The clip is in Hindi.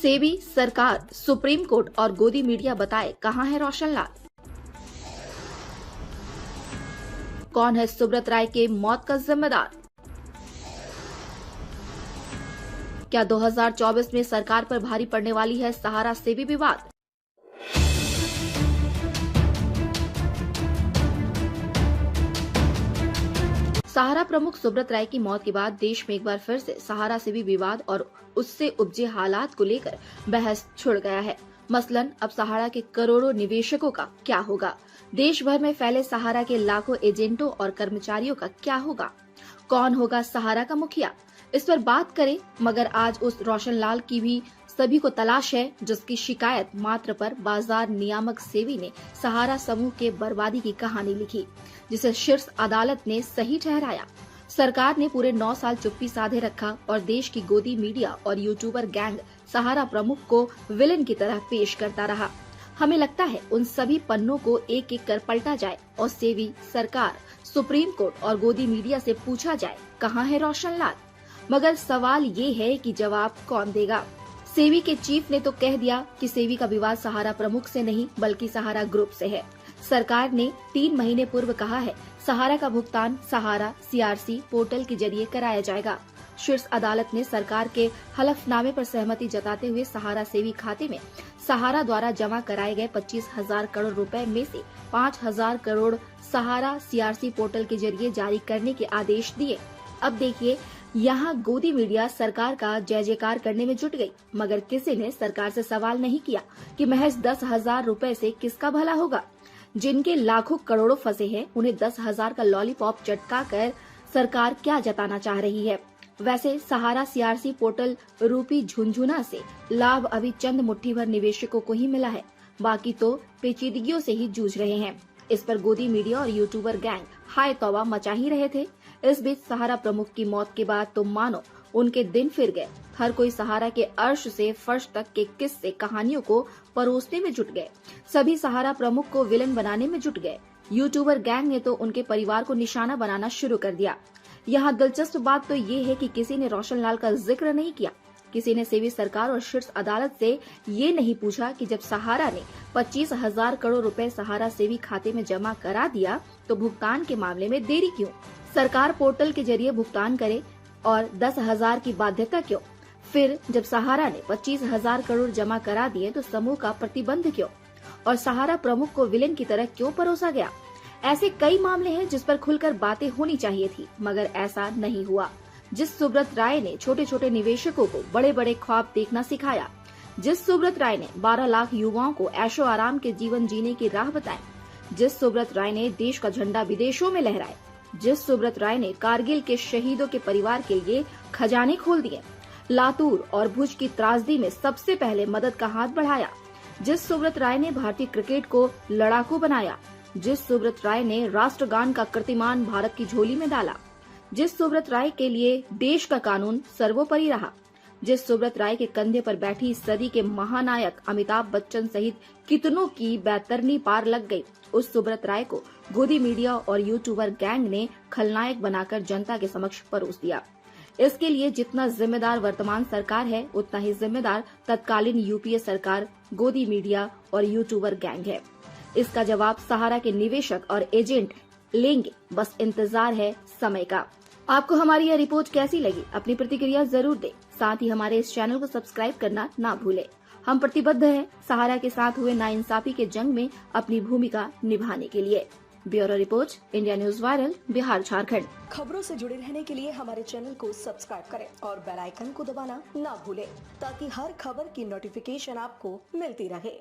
सेबी, सरकार, सुप्रीम कोर्ट और गोदी मीडिया बताए कहां है रोशन लाल। कौन है सुब्रत राय के मौत का जिम्मेदार। क्या 2024 में सरकार पर भारी पड़ने वाली है सहारा सेबी विवाद। सहारा प्रमुख सुब्रत राय की मौत के बाद देश में एक बार फिर से सहारा सेबी विवाद और उससे उपजे हालात को लेकर बहस छिड़ गया है। मसलन अब सहारा के करोड़ों निवेशकों का क्या होगा, देश भर में फैले सहारा के लाखों एजेंटों और कर्मचारियों का क्या होगा, कौन होगा सहारा का मुखिया, इस पर बात करें। मगर आज उस रोशन लाल की भी सभी को तलाश है जिसकी शिकायत मात्र पर बाजार नियामक सेबी ने सहारा समूह के बर्बादी की कहानी लिखी, जिसे शीर्ष अदालत ने सही ठहराया। सरकार ने पूरे 9 साल चुप्पी साधे रखा और देश की गोदी मीडिया और यूट्यूबर गैंग सहारा प्रमुख को विलेन की तरह पेश करता रहा। हमें लगता है उन सभी पन्नों को एक एक कर पलटा जाए और सेबी, सरकार, सुप्रीम कोर्ट और गोदी मीडिया से पूछा जाए कहां है रोशन लाल। मगर सवाल ये है कि जवाब कौन देगा। सेबी के चीफ ने तो कह दिया कि सेबी का विवाद सहारा प्रमुख से नहीं बल्कि सहारा ग्रुप से है। सरकार ने 3 महीने पूर्व कहा है सहारा का भुगतान सहारा CRC पोर्टल के जरिए कराया जाएगा। शीर्ष अदालत ने सरकार के हलफनामे पर सहमति जताते हुए सहारा सेबी खाते में सहारा द्वारा जमा कराए गए 25,000 करोड़ रुपए में से 5,000 करोड़ सहारा CRC पोर्टल के जरिए जारी करने के आदेश दिए। अब देखिए, यहाँ गोदी मीडिया सरकार का जय जयकार करने में जुट गई, मगर किसी ने सरकार से सवाल नहीं किया कि महज 10,000 रुपए से किसका भला होगा। जिनके लाखों करोड़ों फंसे हैं उन्हें 10,000 का लॉलीपॉप चटका कर सरकार क्या जताना चाह रही है। वैसे सहारा CRC पोर्टल रूपी झुंझुना से लाभ अभी चंद मुट्ठी भर निवेशकों को ही मिला है, बाकी तो पेचीदगियों से ही जूझ रहे हैं। इस पर गोदी मीडिया और यूट्यूबर गैंग हाय तौबा मचा ही रहे थे। इस बीच सहारा प्रमुख की मौत के बाद तो मानो उनके दिन फिर गए। हर कोई सहारा के अर्श से फर्श तक के किस्से कहानियों को परोसने में जुट गए। सभी सहारा प्रमुख को विलन बनाने में जुट गए। यूट्यूबर गैंग ने तो उनके परिवार को निशाना बनाना शुरू कर दिया। यहाँ दिलचस्प बात तो ये है कि किसी ने रोशन लाल का जिक्र नहीं किया। किसी ने सेबी, सरकार और शीर्ष अदालत से ये नहीं पूछा कि जब सहारा ने 25,000 करोड़ रुपए सहारा सेबी खाते में जमा करा दिया तो भुगतान के मामले में देरी क्यों। सरकार पोर्टल के जरिए भुगतान करे और 10,000 की बाध्यता क्यों। फिर जब सहारा ने 25,000 करोड़ जमा करा दिए तो समूह का प्रतिबंध क्यों और सहारा प्रमुख को विलेन की तरह क्यों परोसा गया। ऐसे कई मामले हैं जिस पर खुलकर बातें होनी चाहिए थी, मगर ऐसा नहीं हुआ। जिस सुब्रत राय ने छोटे छोटे निवेशकों को बड़े बड़े ख्वाब देखना सिखाया, जिस सुब्रत राय ने 12 लाख युवाओं को ऐशो आराम के जीवन जीने की राह बताई, जिस सुब्रत राय ने देश का झंडा विदेशों में लहराए, जिस सुब्रत राय ने कारगिल के शहीदों के परिवार के लिए खजाने खोल दिए, लातूर और भुज की त्रासदी में सबसे पहले मदद का हाथ बढ़ाया, जिस सुब्रत राय ने भारतीय क्रिकेट को लड़ाकू बनाया, जिस सुब्रत राय ने राष्ट्रगान का कीर्तिमान भारत की झोली में डाला, जिस सुब्रत राय के लिए देश का कानून सर्वोपरि रहा, जिस सुब्रत राय के कंधे पर बैठी सदी के महानायक अमिताभ बच्चन सहित कितनों की बैतरनी पार लग गई, उस सुब्रत राय को गोदी मीडिया और यूट्यूबर गैंग ने खलनायक बनाकर जनता के समक्ष परोस दिया। इसके लिए जितना जिम्मेदार वर्तमान सरकार है उतना ही जिम्मेदार तत्कालीन UPA सरकार, गोदी मीडिया और यूट्यूबर गैंग है। इसका जवाब सहारा के निवेशक और एजेंट लेंगे, बस इंतजार है समय का। आपको हमारी यह रिपोर्ट कैसी लगी, अपनी प्रतिक्रिया जरूर दें। साथ ही हमारे इस चैनल को सब्सक्राइब करना ना भूलें। हम प्रतिबद्ध हैं सहारा के साथ हुए नाइंसाफी के जंग में अपनी भूमिका निभाने के लिए। Bureau report, India news viral, Bihar Jharkhand. खबरों से जुड़े रहने के लिए हमारे चैनल को सब्सक्राइब करें और बेल आइकन को दबाना ना भूलें ताकि हर खबर की नोटिफिकेशन आपको मिलती रहे।